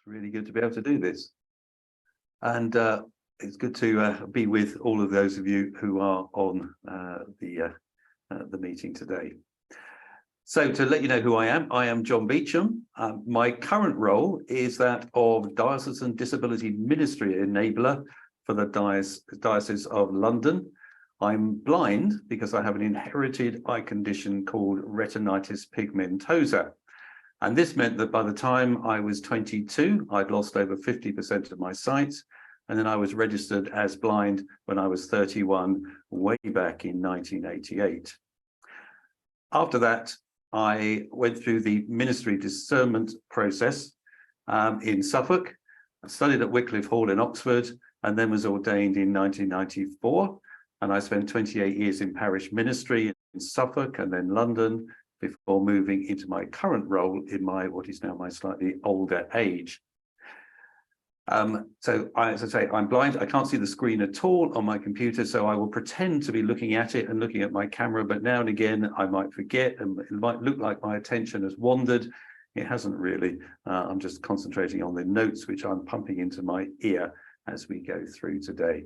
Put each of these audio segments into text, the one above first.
really good to be able to do this. And it's good to be with all of those of you who are on the meeting today. So to let you know who I am John Beauchamp. My current role is that of Diocesan Disability Ministry Enabler for the Diocese of London. I'm blind because I have an inherited eye condition called retinitis pigmentosa. And this meant that by the time I was 22, I'd lost over 50% of my sight. And then I was registered as blind when I was 31, way back in 1988. After that, I went through the ministry discernment process in Suffolk. I studied at Wycliffe Hall in Oxford and then was ordained in 1994. And I spent 28 years in parish ministry in Suffolk and then London before moving into my current role in what is now my slightly older age. So as I say, I'm blind. I can't see the screen at all on my computer, so I will pretend to be looking at it and looking at my camera, but now and again I might forget and it might look like my attention has wandered. It hasn't really. I'm just concentrating on the notes which I'm pumping into my ear as we go through today.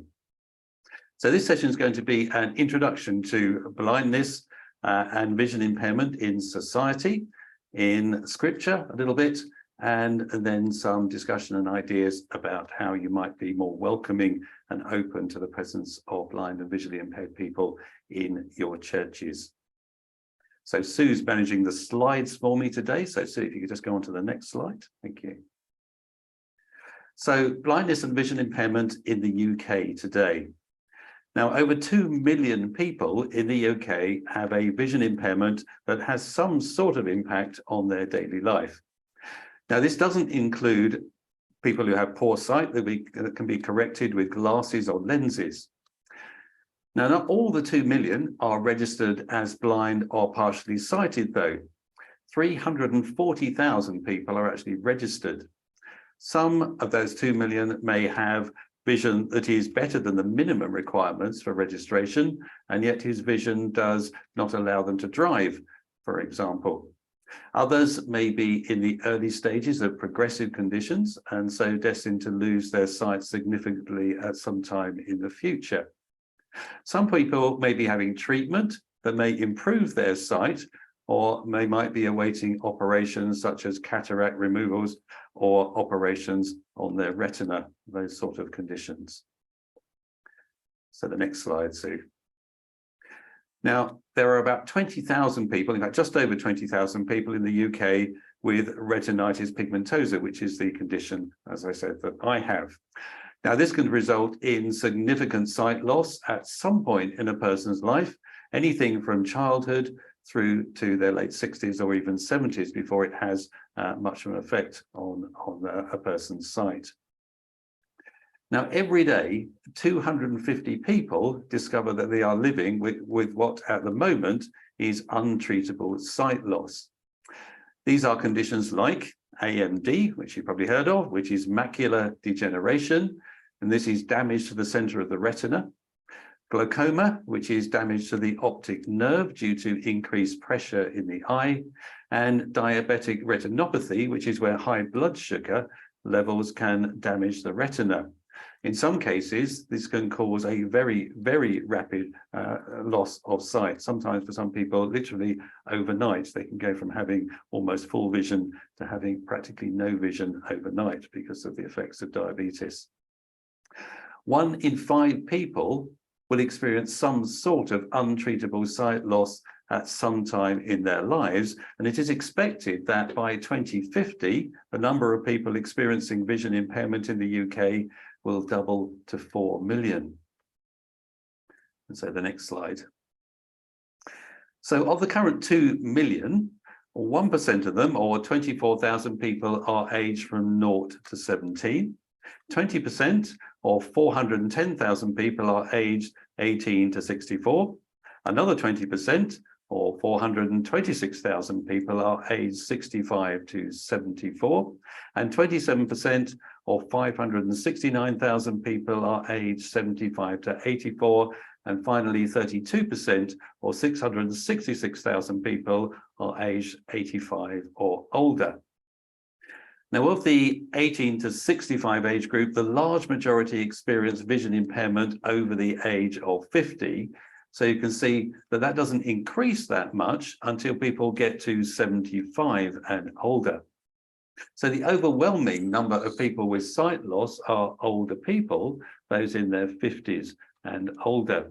So this session is going to be an introduction to blindness and vision impairment in society, in scripture a little bit, and then some discussion and ideas about how you might be more welcoming and open to the presence of blind and visually impaired people in your churches. So Sue's managing the slides for me today. So Sue, if you could just go on to the next slide. Thank you. So blindness and vision impairment in the UK today. Now, over 2 million people in the UK have a vision impairment that has some sort of impact on their daily life. Now, this doesn't include people who have poor sight that can be corrected with glasses or lenses. Now, not all the 2 million are registered as blind or partially sighted, though. 340,000 people are actually registered. Some of those 2 million may have vision that is better than the minimum requirements for registration, and yet his vision does not allow them to drive, for example. Others may be in the early stages of progressive conditions and so destined to lose their sight significantly at some time in the future. Some people may be having treatment that may improve their sight, or might be awaiting operations such as cataract removals or operations on their retina, those sort of conditions. So the next slide, Sue. Now, there are about 20,000 people, in fact, just over 20,000 people in the UK with retinitis pigmentosa, which is the condition, as I said, that I have. Now, this can result in significant sight loss at some point in a person's life, anything from childhood through to their late 60s or even 70s before it has much of an effect on a person's sight. Now, every day, 250 people discover that they are living with what at the moment is untreatable sight loss. These are conditions like AMD, which you've probably heard of, which is macular degeneration, and this is damage to the center of the retina. Glaucoma, which is damage to the optic nerve due to increased pressure in the eye, and diabetic retinopathy, which is where high blood sugar levels can damage the retina. In some cases, this can cause a very, very rapid loss of sight. Sometimes for some people, literally overnight, they can go from having almost full vision to having practically no vision overnight because of the effects of diabetes. 1 in 5 people will experience some sort of untreatable sight loss at some time in their lives. And it is expected that by 2050, the number of people experiencing vision impairment in the UK will double to 4 million. And so the next slide. So of the current 2 million, 1% of them, or 24,000 people, are aged from 0 to 17. 20%, or 410,000 people, are aged 18 to 64. Another 20%, or 426,000 people, are aged 65 to 74. And 27%, or 569,000 people, are aged 75 to 84. And finally, 32%, or 666,000 people, are aged 85 or older. Now, of the 18 to 65 age group, the large majority experience vision impairment over the age of 50. So you can see that that doesn't increase that much until people get to 75 and older. So the overwhelming number of people with sight loss are older people, those in their 50s and older.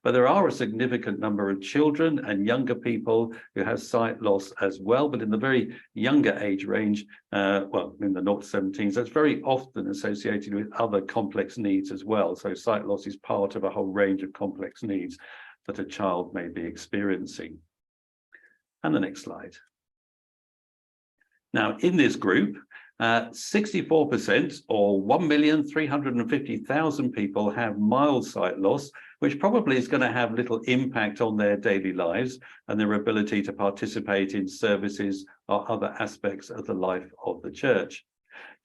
But there are a significant number of children and younger people who have sight loss as well, but in the very younger age range, well, in the 0 to 17s, that's very often associated with other complex needs as well. So sight loss is part of a whole range of complex needs that a child may be experiencing. And the next slide. Now, in this group, 64% or 1,350,000 people have mild sight loss, which probably is going to have little impact on their daily lives and their ability to participate in services or other aspects of the life of the church.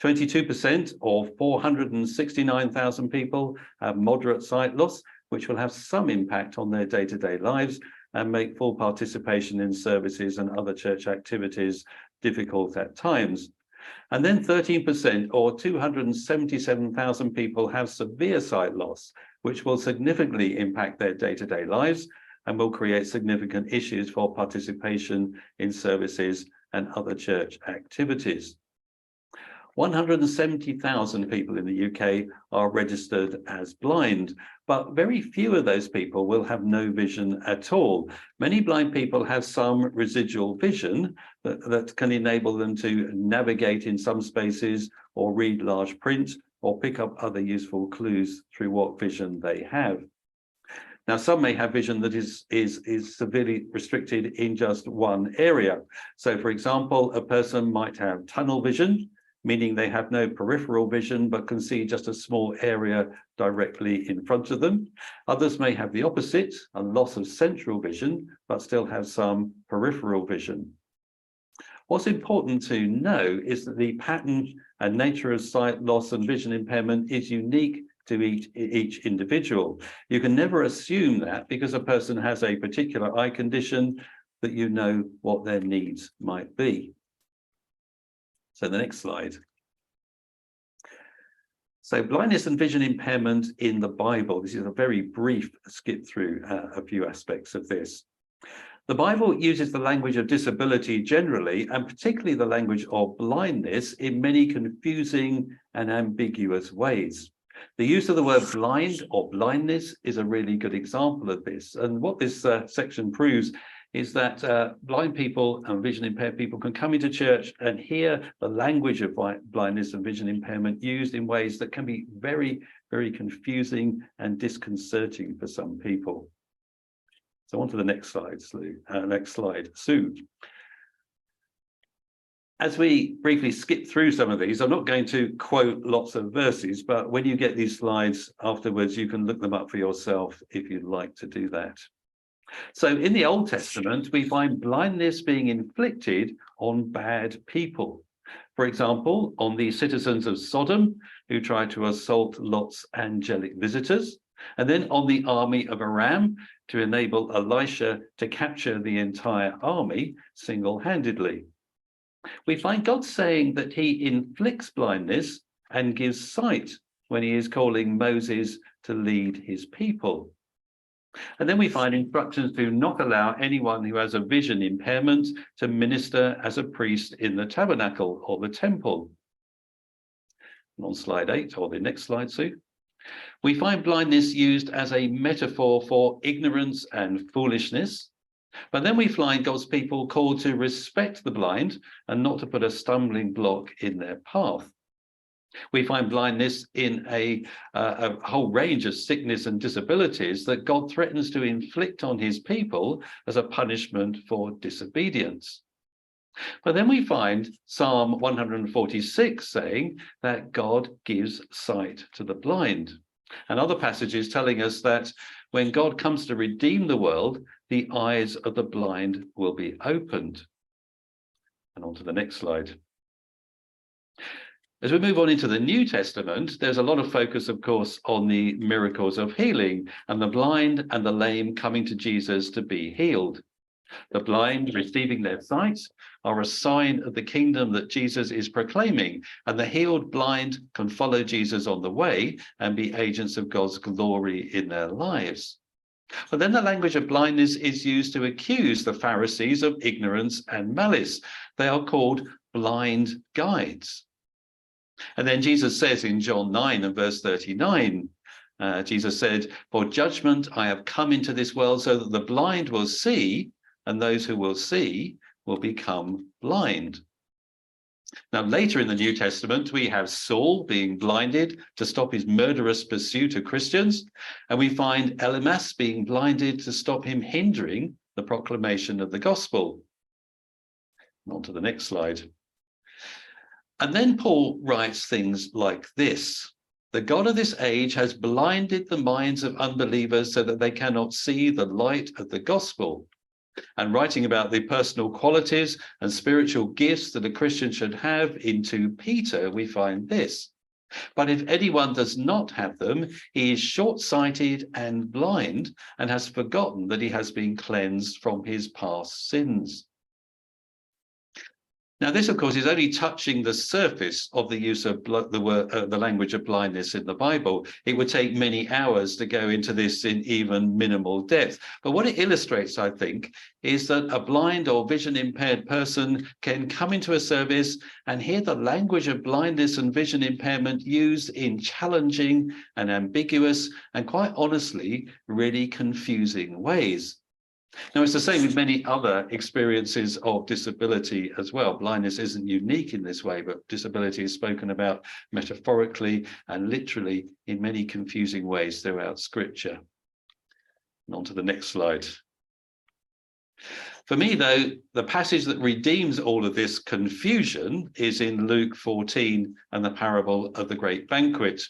22% or 469,000 people have moderate sight loss, which will have some impact on their day-to-day lives and make full participation in services and other church activities difficult at times. And then 13% or 277,000 people have severe sight loss, which will significantly impact their day-to-day lives and will create significant issues for participation in services and other church activities. 170,000 people in the UK are registered as blind, but very few of those people will have no vision at all. Many blind people have some residual vision that can enable them to navigate in some spaces or read large print or pick up other useful clues through what vision they have. Now, some may have vision that is severely restricted in just one area. So, for example, a person might have tunnel vision, meaning they have no peripheral vision but can see just a small area directly in front of them. Others may have the opposite, a loss of central vision, but still have some peripheral vision. What's important to know is that the pattern and nature of sight loss and vision impairment is unique to each individual. You can never assume that because a person has a particular eye condition that you know what their needs might be. So the next slide. So blindness and vision impairment in the Bible. This is a very brief skip through a few aspects of this. The Bible uses the language of disability generally, and particularly the language of blindness in many confusing and ambiguous ways. The use of the word blind or blindness is a really good example of this. And what this section proves is that blind people and vision impaired people can come into church and hear the language of blindness and vision impairment used in ways that can be very, very confusing and disconcerting for some people. So on to the next slide, Sue. As we briefly skip through some of these, I'm not going to quote lots of verses, but when you get these slides afterwards, you can look them up for yourself if you'd like to do that. So in the Old Testament, we find blindness being inflicted on bad people. For example, on the citizens of Sodom, who tried to assault Lot's angelic visitors, and then on the army of Aram to enable Elisha to capture the entire army single-handedly. We find God saying that he inflicts blindness and gives sight when he is calling Moses to lead his people. And then we find instructions to not allow anyone who has a vision impairment to minister as a priest in the tabernacle or the temple. And on slide 8, or the next slide, Sue, we find blindness used as a metaphor for ignorance and foolishness. But then we find God's people called to respect the blind and not to put a stumbling block in their path. We find blindness in a whole range of sickness and disabilities that God threatens to inflict on his people as a punishment for disobedience. But then we find Psalm 146 saying that God gives sight to the blind, and other passages telling us that when God comes to redeem the world, the eyes of the blind will be opened. And on to the next slide. As we move on into the New Testament, there's a lot of focus, of course, on the miracles of healing and the blind and the lame coming to Jesus to be healed. The blind receiving their sight are a sign of the kingdom that Jesus is proclaiming, and the healed blind can follow Jesus on the way and be agents of God's glory in their lives. But then the language of blindness is used to accuse the Pharisees of ignorance and malice. They are called blind guides. And then Jesus says in John 9 and verse 39, Jesus said, "For judgment I have come into this world so that the blind will see, and those who will see will become blind." Now, later in the New Testament, we have Saul being blinded to stop his murderous pursuit of Christians, and we find Elymas being blinded to stop him hindering the proclamation of the gospel. On to the next slide. And then Paul writes things like this: "The God of this age has blinded the minds of unbelievers so that they cannot see the light of the gospel." And writing about the personal qualities and spiritual gifts that a Christian should have in 2 Peter, we find this: "But if anyone does not have them, he is short-sighted and blind and has forgotten that he has been cleansed from his past sins." Now, this, of course, is only touching the surface of the use of the language of blindness in the Bible. It would take many hours to go into this in even minimal depth. But what it illustrates, I think, is that a blind or vision impaired person can come into a service and hear the language of blindness and vision impairment used in challenging and ambiguous and, quite honestly, really confusing ways. Now, it's the same with many other experiences of disability as well. Blindness isn't unique in this way, but disability is spoken about metaphorically and literally in many confusing ways throughout Scripture. And on to the next slide. For me, though, the passage that redeems all of this confusion is in Luke 14 and the parable of the great banquet.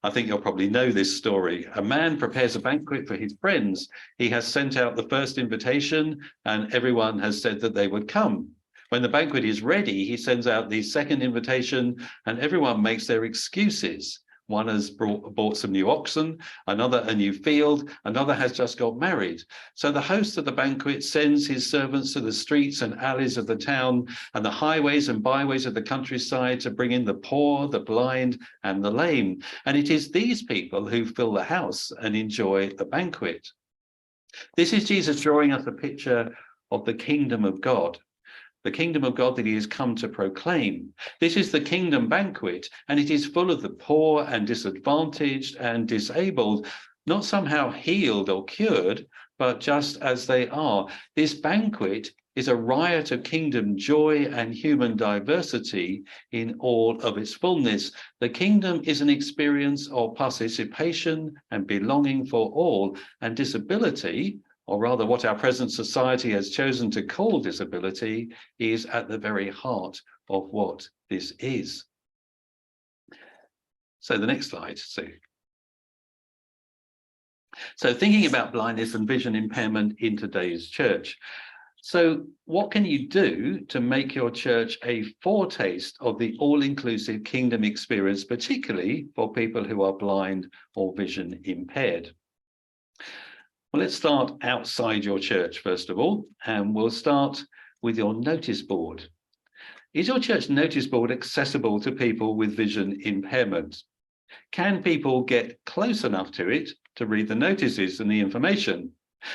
I think you'll probably know this story. A man prepares a banquet for his friends. He has sent out the first invitation and everyone has said that they would come. When the banquet is ready, he sends out the second invitation and everyone makes their excuses. One has bought some new oxen, another a new field, another has just got married. So the host of the banquet sends his servants to the streets and alleys of the town and the highways and byways of the countryside to bring in the poor, the blind, and the lame. And it is these people who fill the house and enjoy the banquet. This is Jesus drawing us a picture of the kingdom of God. The kingdom of God that he has come to proclaim. This is the kingdom banquet, and it is full of the poor and disadvantaged and disabled, not somehow healed or cured, but just as they are. This banquet is a riot of kingdom joy and human diversity in all of its fullness. The kingdom is an experience of participation and belonging for all, and disability, or rather what our present society has chosen to call disability, is at the very heart of what this is. So the next slide, Sue. So thinking about blindness and vision impairment in today's church. So what can you do to make your church a foretaste of the all-inclusive kingdom experience, particularly for people who are blind or vision impaired? Well, let's start outside your church, first of all, and we'll start with your notice board. Is your church notice board accessible to people with vision impairment? Can people get close enough to it to read the notices and the information?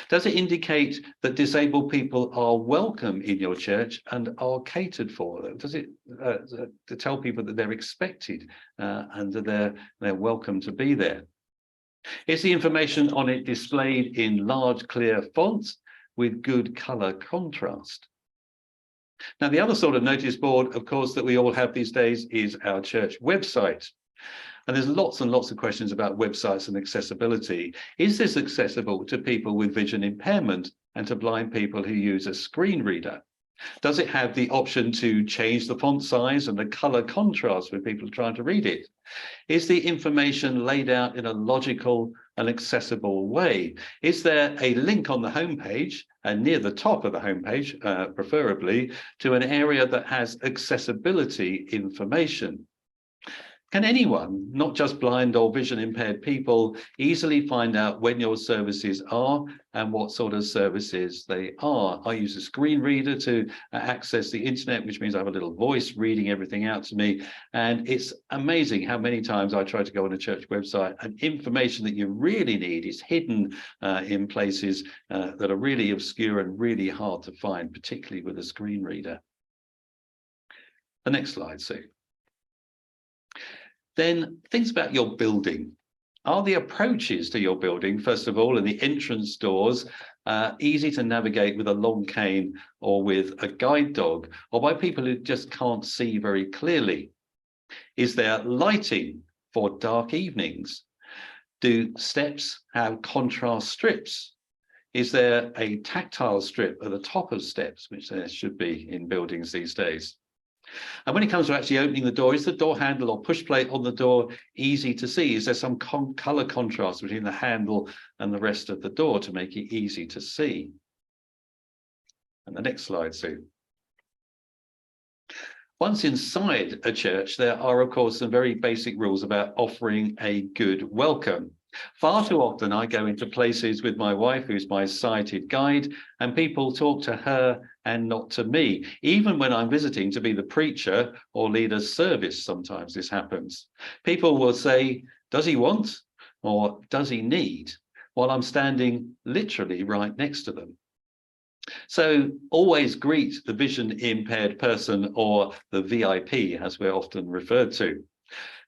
Does it indicate that disabled people are welcome in your church and are catered for? Does it to tell people that they're expected and that they're welcome to be there? Is the information on it displayed in large, clear fonts with good color contrast? Now, the other sort of notice board, of course, that we all have these days is our church website. And there's lots and lots of questions about websites and accessibility. Is this accessible to people with vision impairment and to blind people who use a screen reader? Does it have the option to change the font size and the color contrast when people are trying to read it? Is the information laid out in a logical and accessible way? Is there a link on the homepage and near the top of the homepage, preferably, to an area that has accessibility information? Can anyone, not just blind or vision impaired people, easily find out when your services are and what sort of services they are? I use a screen reader to access the internet, which means I have a little voice reading everything out to me. And it's amazing how many times I try to go on a church website and information that you really need is hidden in places that are really obscure and really hard to find, particularly with a screen reader. The next slide, Sue. Then things about your building. Are the approaches to your building, first of all, and the entrance doors easy to navigate with a long cane or with a guide dog, or by people who just can't see very clearly? Is there lighting for dark evenings? Do steps have contrast strips? Is there a tactile strip at the top of steps, which there should be in buildings these days? And when it comes to actually opening the door, is the door handle or push plate on the door easy to see? Is there some color contrast between the handle and the rest of the door to make it easy to see? And the next slide, Sue. Once inside a church, there are, of course, some very basic rules about offering a good welcome. Far too often I go into places with my wife, who's my sighted guide, and people talk to her and not to me. Even when I'm visiting to be the preacher or lead a service, sometimes this happens. People will say, does he want or does he need? While I'm standing literally right next to them. So always greet the vision impaired person, or the VIP as we're often referred to.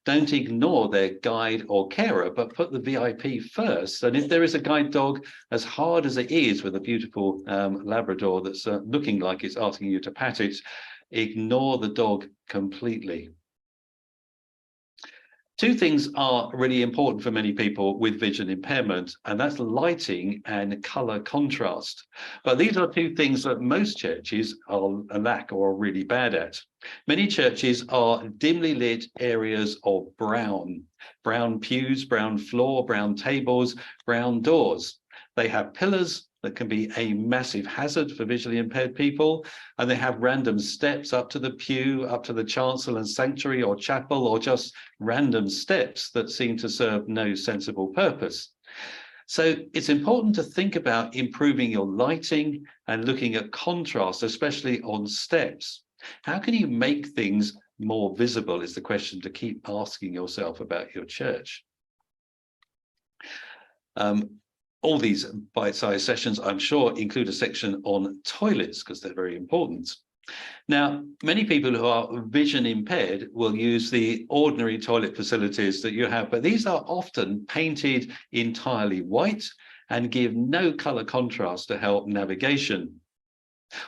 Don't ignore their guide or carer, but put the VIP first. And if there is a guide dog, as hard as it is with a beautiful Labrador that's looking like it's asking you to pat it, ignore the dog completely. Two things are really important for many people with vision impairment, and that's lighting and color contrast. But these are two things that most churches are lack or are really bad at. Many churches are dimly lit areas of brown pews, brown floor, brown tables, brown doors. They have pillars that can be a massive hazard for visually impaired people, and they have random steps up to the pew, up to the chancel and sanctuary or chapel, or just random steps that seem to serve no sensible purpose. So it's important to think about improving your lighting and looking at contrast, especially on steps. How can you make things more visible is the question to keep asking yourself about your church. All these bite-sized sessions, I'm sure, include a section on toilets because they're very important. Now, many people who are vision impaired will use the ordinary toilet facilities that you have, but these are often painted entirely white and give no color contrast to help navigation.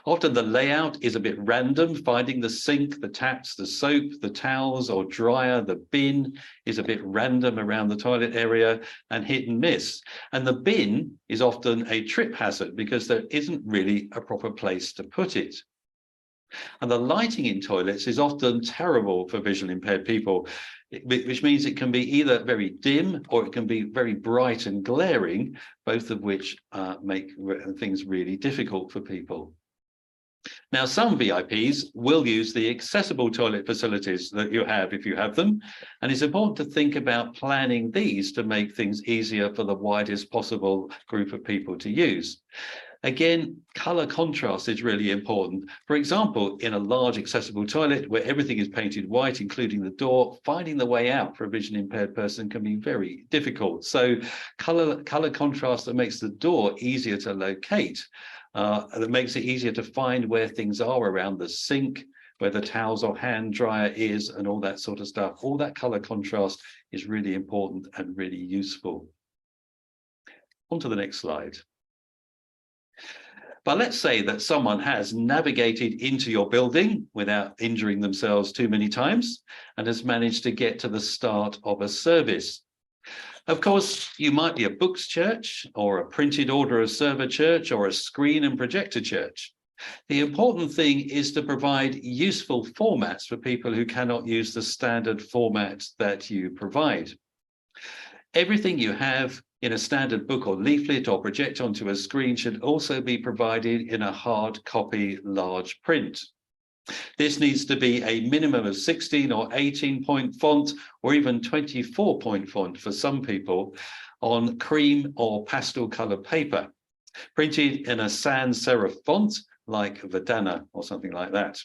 Often the layout is a bit random. Finding the sink, the taps, the soap, the towels or dryer, the bin is a bit random around the toilet area and hit and miss. And the bin is often a trip hazard because there isn't really a proper place to put it. And the lighting in toilets is often terrible for visually impaired people, which means it can be either very dim or it can be very bright and glaring, both of which make things really difficult for people. Now, some VIPs will use the accessible toilet facilities that you have if you have them, and it's important to think about planning these to make things easier for the widest possible group of people to use. Again, color contrast is really important. For example, in a large accessible toilet where everything is painted white, including the door, finding the way out for a vision impaired person can be very difficult. So color contrast that makes the door easier to locate, that makes it easier to find where things are around the sink, where the towels or hand dryer is, and all that sort of stuff. All that color contrast is really important and really useful. On to the next slide. But let's say that someone has navigated into your building without injuring themselves too many times and has managed to get to the start of a service. Of course, you might be a books church or a printed order of server church or a screen and projector church. The important thing is to provide useful formats for people who cannot use the standard format that you provide. Everything you have in a standard book or leaflet or project onto a screen should also be provided in a hard copy large print. This needs to be a minimum of 16 or 18-point font, or even 24-point font for some people, on cream or pastel coloured paper, printed in a sans serif font like Verdana or something like that.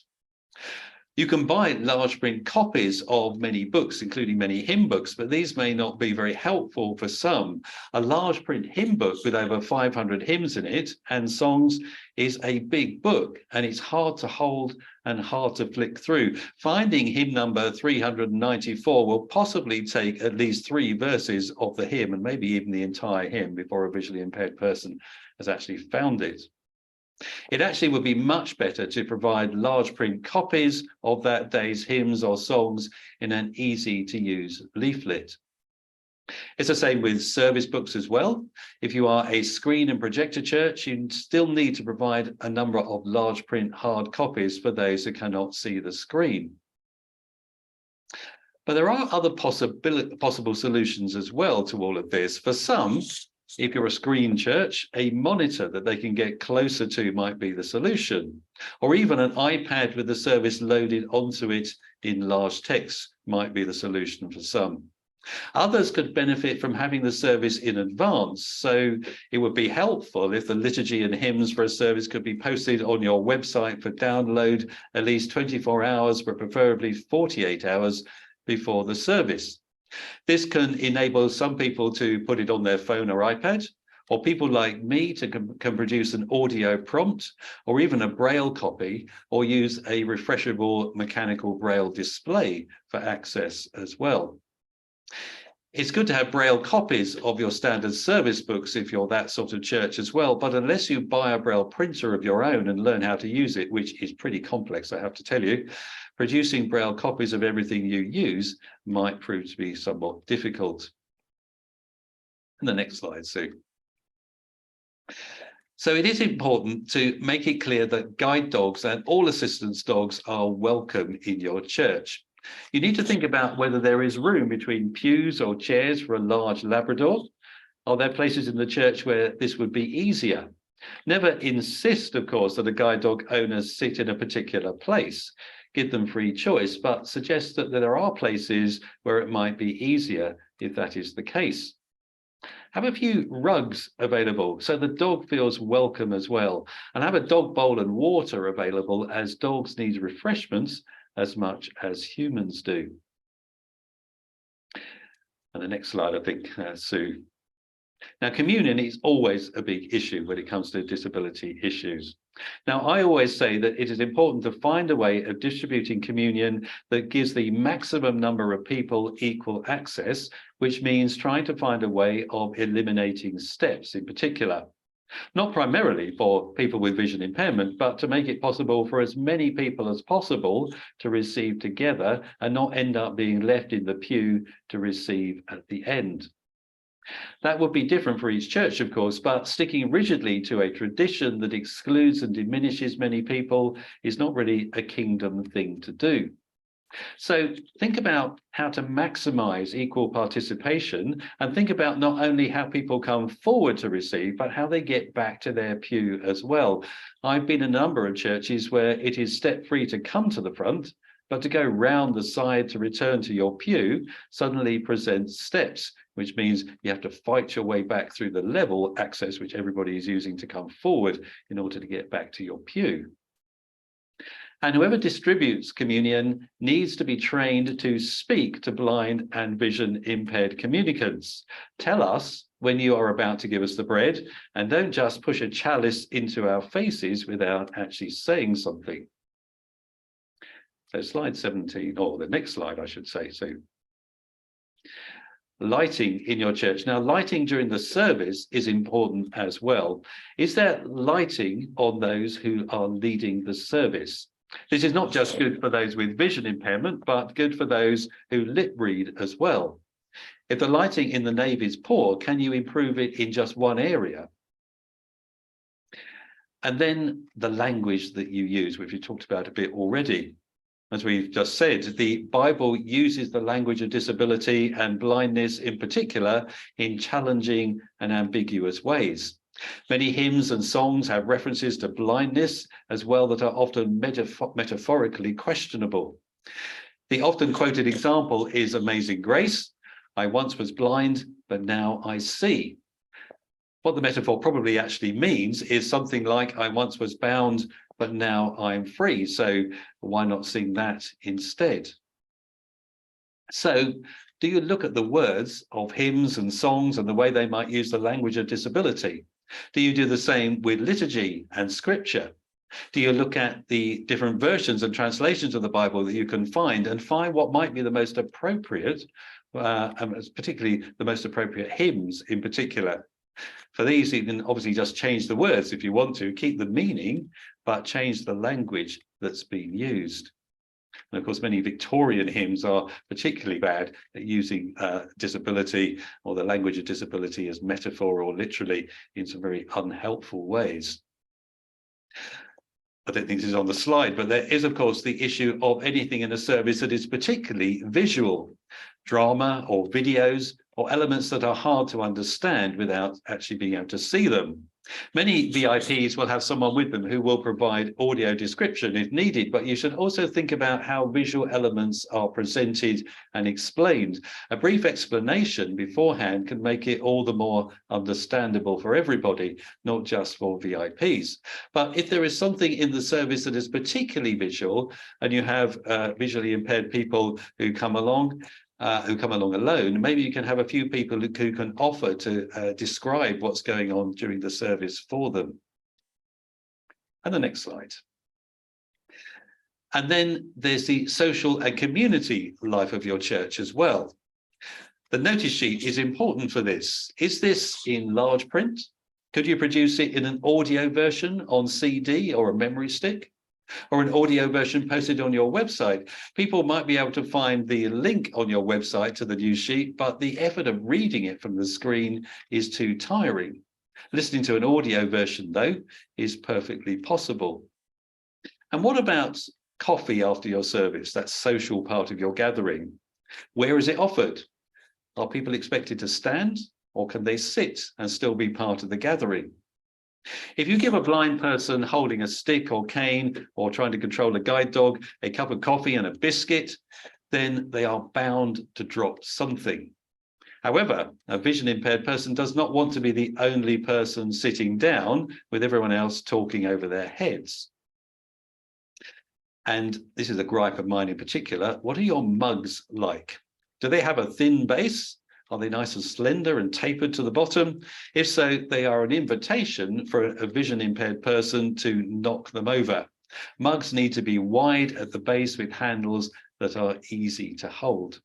You can buy large print copies of many books, including many hymn books, but these may not be very helpful for some. A large print hymn book with over 500 hymns in it and songs is a big book, and it's hard to hold and hard to flick through. Finding hymn number 394 will possibly take at least 3 verses of the hymn, and maybe even the entire hymn, before a visually impaired person has actually found it. It actually would be much better to provide large print copies of that day's hymns or songs in an easy to use leaflet. It's the same with service books as well. If you are a screen and projector church, you still need to provide a number of large print hard copies for those who cannot see the screen. But there are other possible solutions as well to all of this. For some, if you're a screen church, a monitor that they can get closer to might be the solution, or even an iPad with the service loaded onto it in large text might be the solution for some. Others could benefit from having the service in advance, so it would be helpful if the liturgy and hymns for a service could be posted on your website for download at least 24 hours, but preferably 48 hours before the service. This can enable some people to put it on their phone or iPad, or people like me can produce an audio prompt, or even a Braille copy, or use a refreshable mechanical Braille display for access as well. It's good to have Braille copies of your standard service books if you're that sort of church as well, but unless you buy a Braille printer of your own and learn how to use it, which is pretty complex, I have to tell you, producing Braille copies of everything you use might prove to be somewhat difficult. And the next slide, Sue. So it is important to make it clear that guide dogs and all assistance dogs are welcome in your church. You need to think about whether there is room between pews or chairs for a large Labrador. Are there places in the church where this would be easier? Never insist, of course, that a guide dog owner sit in a particular place. Give them free choice, but suggest that there are places where it might be easier if that is the case. Have a few rugs available so the dog feels welcome as well, and have a dog bowl and water available, as dogs need refreshments as much as humans do. And the next slide, I think, Sue. Now, communion is always a big issue when it comes to disability issues. Now, I always say that it is important to find a way of distributing communion that gives the maximum number of people equal access, which means trying to find a way of eliminating steps in particular. Not primarily for people with vision impairment, but to make it possible for as many people as possible to receive together and not end up being left in the pew to receive at the end. That would be different for each church, of course, but sticking rigidly to a tradition that excludes and diminishes many people is not really a kingdom thing to do. So think about how to maximize equal participation, and think about not only how people come forward to receive, but how they get back to their pew as well. I've been in a number of churches where it is step-free to come to the front, but to go round the side to return to your pew suddenly presents steps, which means you have to fight your way back through the level access which everybody is using to come forward in order to get back to your pew. And whoever distributes communion needs to be trained to speak to blind and vision impaired communicants. Tell us when you are about to give us the bread, and don't just push a chalice into our faces without actually saying something. So slide 17, or the next slide, I should say. So lighting in your church. Now, lighting during the service is important as well. Is there lighting on those who are leading the service? This is not just good for those with vision impairment, but good for those who lip read as well. If the lighting in the nave is poor, can you improve it in just one area? And then the language that you use, which we talked about a bit already. As we've just said, the Bible uses the language of disability and blindness in particular in challenging and ambiguous ways. Many hymns and songs have references to blindness as well that are often metaphorically questionable. The often quoted example is Amazing Grace. I once was blind, but now I see. What the metaphor probably actually means is something like I once was bound, but now I'm free. So why not sing that instead? So do you look at the words of hymns and songs and the way they might use the language of disability? Do you do the same with liturgy and scripture? Do you look at the different versions and translations of the Bible that you can find and find what might be the most appropriate, particularly the most appropriate hymns in particular? For these, you can obviously just change the words if you want to, keep the meaning, but change the language that's being used. And of course, many Victorian hymns are particularly bad at using disability or the language of disability as metaphor or literally in some very unhelpful ways. I don't think this is on the slide, but there is, of course, the issue of anything in a service that is particularly visual, drama or videos or elements that are hard to understand without actually being able to see them. Many VIPs will have someone with them who will provide audio description if needed, but you should also think about how visual elements are presented and explained. A brief explanation beforehand can make it all the more understandable for everybody, not just for VIPs. But if there is something in the service that is particularly visual, and you have visually impaired people who come along alone, maybe you can have a few people who can offer to describe what's going on during the service for them. And the next slide. And then there's the social and community life of your church as well. The notice sheet is important for this. Is this in large print? Could you produce it in an audio version on CD or a memory stick? Or an audio version posted on your website? People might be able to find the link on your website to the news sheet, but the effort of reading it from the screen is too tiring. Listening to an audio version, though, is perfectly possible. And what about coffee after your service, that social part of your gathering? Where is it offered? Are people expected to stand, or can they sit and still be part of the gathering? If you give a blind person holding a stick or cane or trying to control a guide dog a cup of coffee and a biscuit, then they are bound to drop something. However, a vision impaired person does not want to be the only person sitting down with everyone else talking over their heads. And this is a gripe of mine in particular. What are your mugs like? Do they have a thin base? Are they nice and slender and tapered to the bottom? If so, they are an invitation for a vision impaired person to knock them over. Mugs need to be wide at the base with handles that are easy to hold.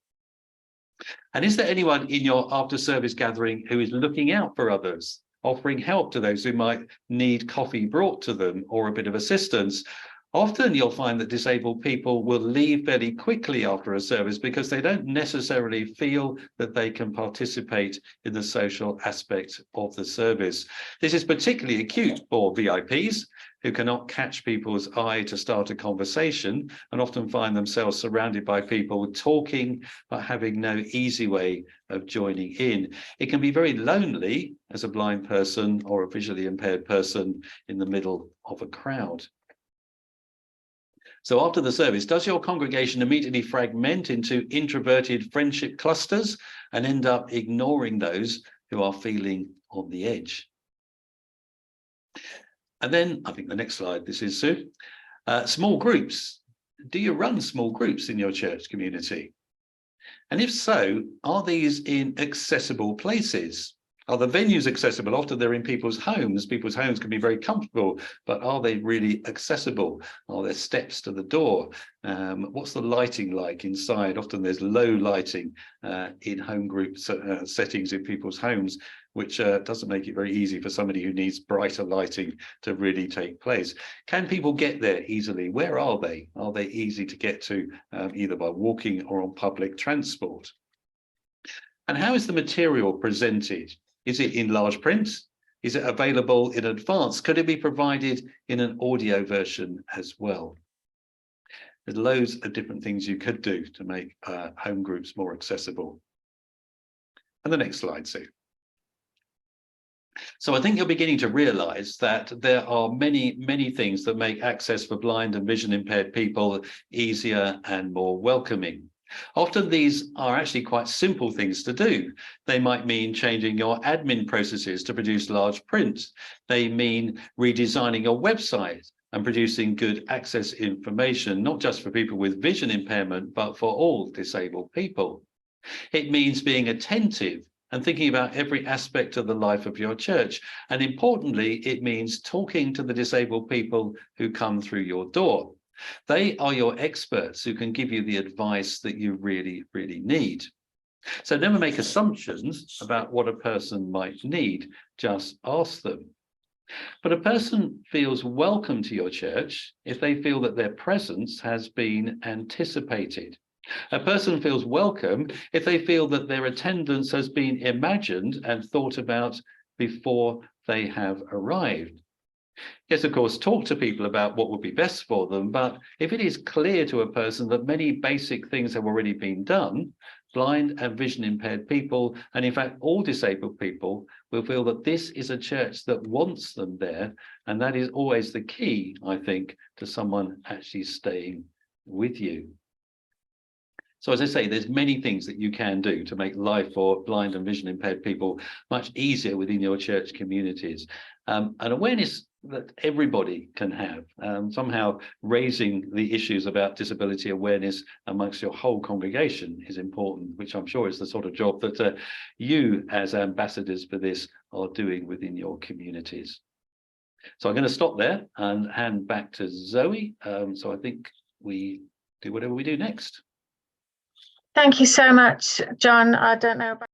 And is there anyone in your after-service gathering who is looking out for others, offering help to those who might need coffee brought to them or a bit of assistance? Often you'll find that disabled people will leave fairly quickly after a service because they don't necessarily feel that they can participate in the social aspect of the service. This is particularly acute for VIPs who cannot catch people's eye to start a conversation and often find themselves surrounded by people talking but having no easy way of joining in. It can be very lonely as a blind person or a visually impaired person in the middle of a crowd. So after the service, does your congregation immediately fragment into introverted friendship clusters and end up ignoring those who are feeling on the edge? And then, I think the next slide, this is Sue. Small groups. Do you run small groups in your church community? And if so, are these in accessible places? Are the venues accessible? Often they're in people's homes. People's homes can be very comfortable, but are they really accessible? Are there steps to the door? What's the lighting like inside? Often there's low lighting in home group settings in people's homes, which doesn't make it very easy for somebody who needs brighter lighting to really take place. Can people get there easily? Where are they? Are they easy to get to either by walking or on public transport? And how is the material presented? Is it in large print? Is it available in advance? Could it be provided in an audio version as well? There's loads of different things you could do to make home groups more accessible. And the next slide, Sue. So I think you're beginning to realise that there are many things that make access for blind and vision impaired people easier and more welcoming. Often these are actually quite simple things to do. They might mean changing your admin processes to produce large print. They mean redesigning your website and producing good access information, not just for people with vision impairment, but for all disabled people. It means being attentive and thinking about every aspect of the life of your church. And importantly, it means talking to the disabled people who come through your door. They are your experts who can give you the advice that you really need. So never make assumptions about what a person might need, just ask them. But a person feels welcome to your church if they feel that their presence has been anticipated. A person feels welcome if they feel that their attendance has been imagined and thought about before they have arrived. Yes, of course, talk to people about what would be best for them, but if it is clear to a person that many basic things have already been done, blind and vision impaired people, and in fact all disabled people, will feel that this is a church that wants them there, and that is always the key, I think, to someone actually staying with you. So as I say, there's many things that you can do to make life for blind and vision impaired people much easier within your church communities. An awareness that everybody can have, somehow raising the issues about disability awareness amongst your whole congregation is important, which I'm sure is the sort of job that you as ambassadors for this are doing within your communities. So I'm going to stop there and hand back to Zoe. So I think we do whatever we do next. Thank you so much, John. I don't know about